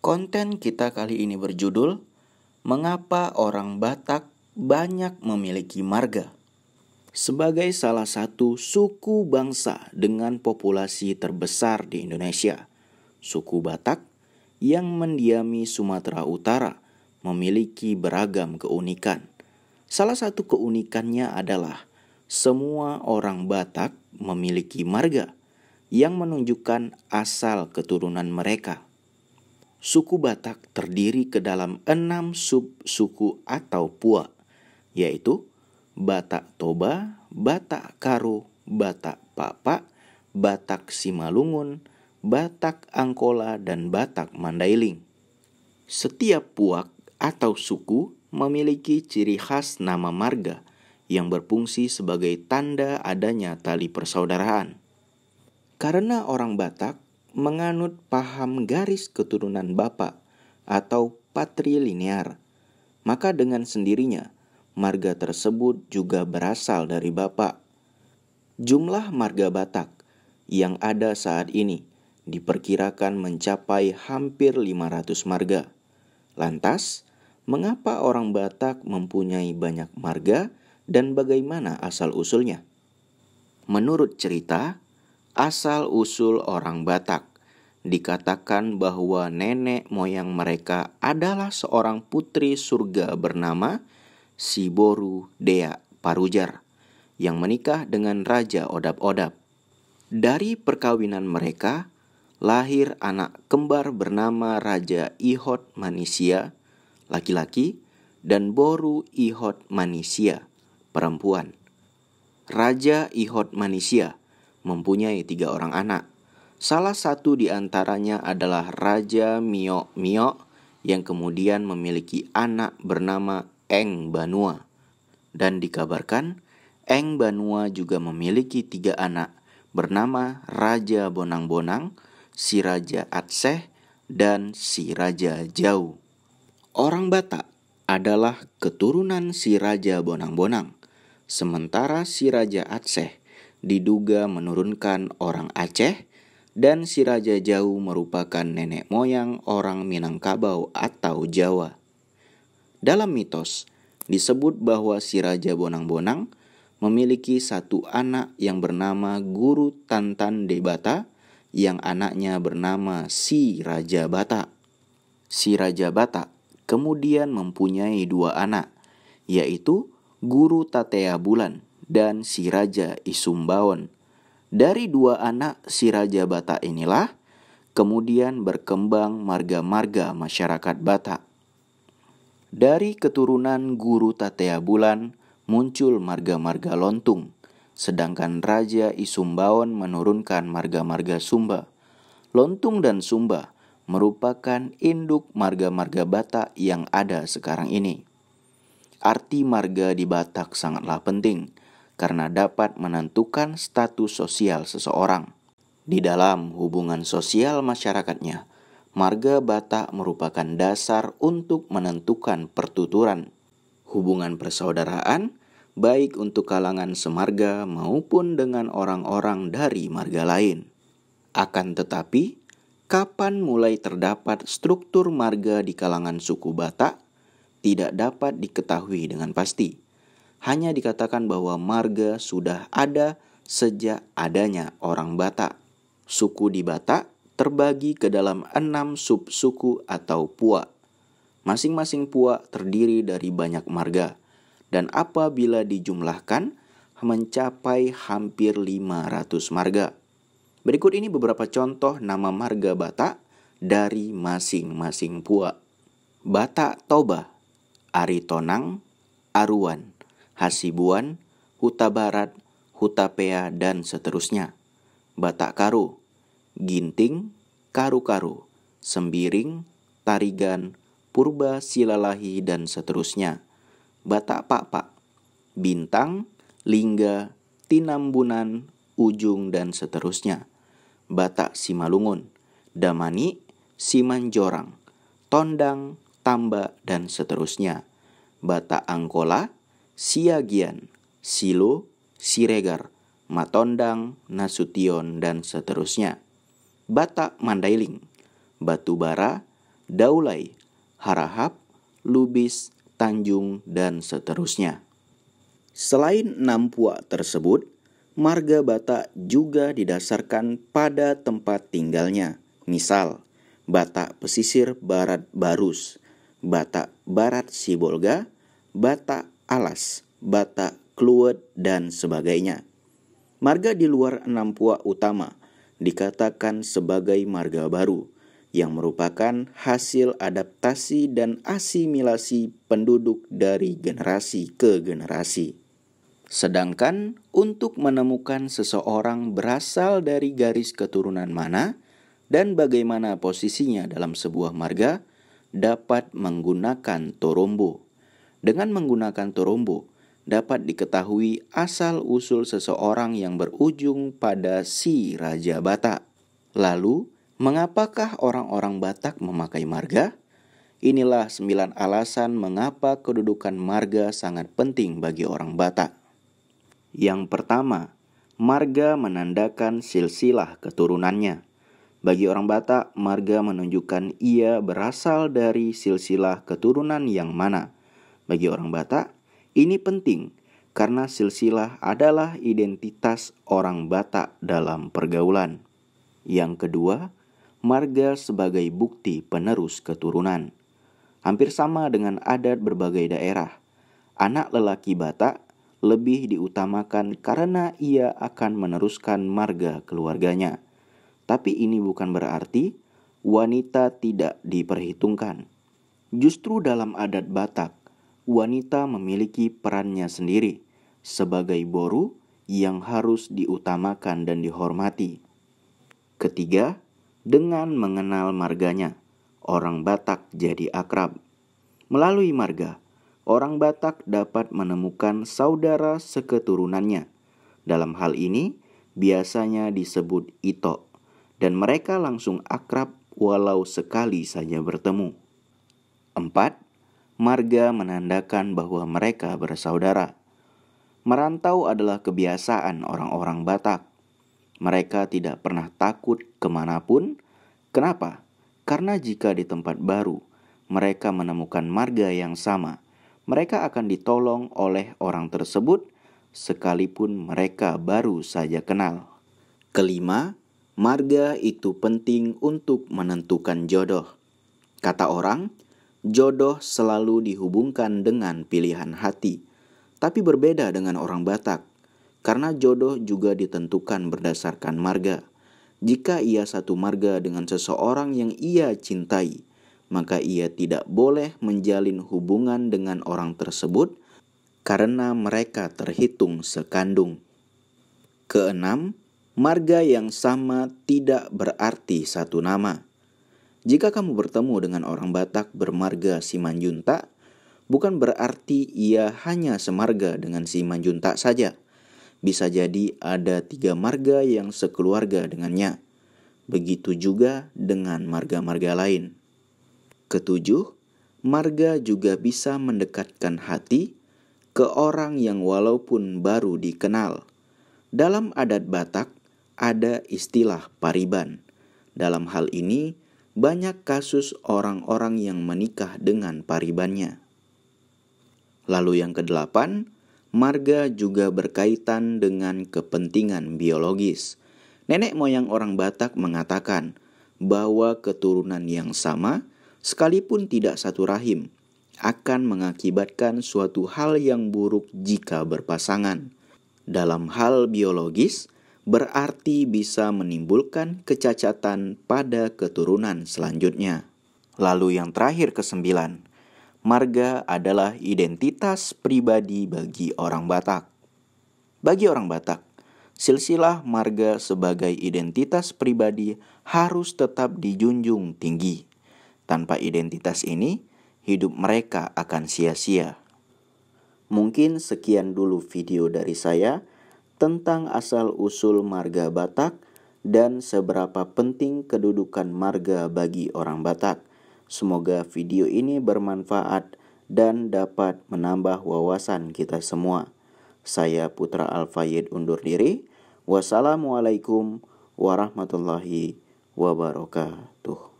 Konten kita kali ini berjudul Mengapa Orang Batak Banyak Memiliki Marga? Sebagai salah satu suku bangsa dengan populasi terbesar di Indonesia, suku Batak yang mendiami Sumatera Utara memiliki beragam keunikan. Salah satu keunikannya adalah semua orang Batak memiliki marga yang menunjukkan asal keturunan mereka. Suku Batak terdiri ke dalam 6 sub-suku atau puak, yaitu Batak Toba, Batak Karo, Batak Papa, Batak Simalungun, Batak Angkola, dan Batak Mandailing. Setiap puak atau suku memiliki ciri khas nama marga yang berfungsi sebagai tanda adanya tali persaudaraan. Karena orang Batak menganut paham garis keturunan bapa atau patrilinear, maka dengan sendirinya marga tersebut juga berasal dari bapa. Jumlah marga Batak yang ada saat ini diperkirakan mencapai hampir 500 marga. Lantas, mengapa orang Batak mempunyai banyak marga dan bagaimana asal-usulnya? Menurut cerita, asal-usul orang Batak dikatakan bahwa nenek moyang mereka adalah seorang putri surga bernama Siboru Dea Parujar yang menikah dengan Raja Odap-Odap. Dari perkawinan mereka, lahir anak kembar bernama Raja Ihot Manisia, laki-laki, dan Boru Ihot Manisia, perempuan. Raja Ihot Manisia mempunyai 3 orang anak. Salah satu di antaranya adalah Raja Mio Mio yang kemudian memiliki anak bernama Eng Banua. Dan dikabarkan Eng Banua juga memiliki 3 anak bernama Raja Bonang Bonang, si Raja Atseh, dan si Raja Jau. Orang Batak adalah keturunan si Raja Bonang Bonang, sementara si Raja Atseh diduga menurunkan orang Aceh, dan si Raja Jau merupakan nenek moyang orang Minangkabau atau Jawa. Dalam mitos, disebut bahwa si Raja Bonang Bonang memiliki 1 anak yang bernama Guru Tantan Debata, yang anaknya bernama si Raja Batak. Si Raja Batak kemudian mempunyai 2 anak, yaitu Guru Tatea Bulan dan si Raja Isumbaon. Dari 2 anak si Raja Batak inilah kemudian berkembang marga-marga masyarakat Batak. Dari keturunan Guru Tatea Bulan muncul marga-marga Lontung, sedangkan Raja Isumbaon menurunkan marga-marga Sumba. Lontung dan Sumba merupakan induk marga-marga Batak yang ada sekarang ini. Arti marga di Batak sangatlah penting karena dapat menentukan status sosial seseorang. Di dalam hubungan sosial masyarakatnya, marga Batak merupakan dasar untuk menentukan pertuturan, hubungan persaudaraan, baik untuk kalangan semarga maupun dengan orang-orang dari marga lain. Akan tetapi, kapan mulai terdapat struktur marga di kalangan suku Batak tidak dapat diketahui dengan pasti. Hanya dikatakan bahwa marga sudah ada sejak adanya orang Batak. Suku di Batak terbagi ke dalam 6 sub-suku atau puak. Masing-masing puak terdiri dari banyak marga, dan apabila dijumlahkan mencapai hampir 500 marga. Berikut ini beberapa contoh nama marga Batak dari masing-masing puak. Batak Toba, Aritonang, Aruan, Hasibuan, Huta Barat, Huta Pea, dan seterusnya. Batak Karo, Ginting, Karu-Karu, Sembiring, Tarigan, Purba Silalahi, dan seterusnya. Batak Papa, Bintang, Lingga, Tinambunan, Ujung, dan seterusnya. Batak Simalungun, Damani, Simanjorang, Tondang, Tamba, dan seterusnya. Batak Angkola, Siagian, Silo, Siregar, Matondang, Nasution, dan seterusnya. Batak Mandailing, Batubara, Daulay, Harahap, Lubis, Tanjung, dan seterusnya. Selain 6 puak tersebut, marga Batak juga didasarkan pada tempat tinggalnya. Misal, Batak Pesisir Barat Barus, Batak Barat Sibolga, Batak Alas, Batak Kluwet, dan sebagainya. Marga di luar 6 puak utama dikatakan sebagai marga baru, yang merupakan hasil adaptasi dan asimilasi penduduk dari generasi ke generasi. Sedangkan untuk menemukan seseorang berasal dari garis keturunan mana dan bagaimana posisinya dalam sebuah marga, dapat menggunakan torombo. Dengan menggunakan torombo, dapat diketahui asal-usul seseorang yang berujung pada si Raja Batak. Lalu, mengapakah orang-orang Batak memakai marga? Inilah 9 alasan mengapa kedudukan marga sangat penting bagi orang Batak. Yang pertama, marga menandakan silsilah keturunannya. Bagi orang Batak, marga menunjukkan ia berasal dari silsilah keturunan yang mana. Bagi orang Batak, ini penting karena silsilah adalah identitas orang Batak dalam pergaulan. Yang kedua, marga sebagai bukti penerus keturunan. Hampir sama dengan adat berbagai daerah, anak lelaki Batak lebih diutamakan karena ia akan meneruskan marga keluarganya. Tapi ini bukan berarti wanita tidak diperhitungkan. Justru dalam adat Batak, wanita memiliki perannya sendiri sebagai boru yang harus diutamakan dan dihormati. Ketiga, dengan mengenal marganya, orang Batak jadi akrab. Melalui marga, orang Batak dapat menemukan saudara seketurunannya. Dalam hal ini, biasanya disebut itok, dan mereka langsung akrab walau sekali saja bertemu. 4. Marga menandakan bahwa mereka bersaudara. Merantau adalah kebiasaan orang-orang Batak. Mereka tidak pernah takut kemanapun. Kenapa? Karena jika di tempat baru, mereka menemukan marga yang sama, mereka akan ditolong oleh orang tersebut, sekalipun mereka baru saja kenal. Kelima, marga itu penting untuk menentukan jodoh. Kata orang, jodoh selalu dihubungkan dengan pilihan hati. Tapi berbeda dengan orang Batak, karena jodoh juga ditentukan berdasarkan marga. Jika ia satu marga dengan seseorang yang ia cintai, maka ia tidak boleh menjalin hubungan dengan orang tersebut karena mereka terhitung sekandung. Keenam, marga yang sama tidak berarti satu nama. Jika kamu bertemu dengan orang Batak bermarga Simanjuntak, bukan berarti ia hanya semarga dengan Simanjuntak saja. Bisa jadi ada 3 marga yang sekeluarga dengannya. Begitu juga dengan marga-marga lain. Ketujuh, marga juga bisa mendekatkan hati ke orang yang walaupun baru dikenal. Dalam adat Batak, ada istilah pariban. Dalam hal ini, banyak kasus orang-orang yang menikah dengan paribannya. Lalu yang kedelapan, marga juga berkaitan dengan kepentingan biologis. Nenek moyang orang Batak mengatakan bahwa keturunan yang sama, sekalipun tidak satu rahim, akan mengakibatkan suatu hal yang buruk jika berpasangan. Dalam hal biologis, berarti bisa menimbulkan kecacatan pada keturunan selanjutnya. Lalu yang terakhir ke-9, marga adalah identitas pribadi bagi orang Batak. Bagi orang Batak, silsilah marga sebagai identitas pribadi harus tetap dijunjung tinggi. Tanpa identitas ini, hidup mereka akan sia-sia. Mungkin sekian dulu video dari saya tentang asal-usul marga Batak dan seberapa penting kedudukan marga bagi orang Batak. Semoga video ini bermanfaat dan dapat menambah wawasan kita semua. Saya Putra Al-Fayyid undur diri. Wassalamualaikum warahmatullahi wabarakatuh.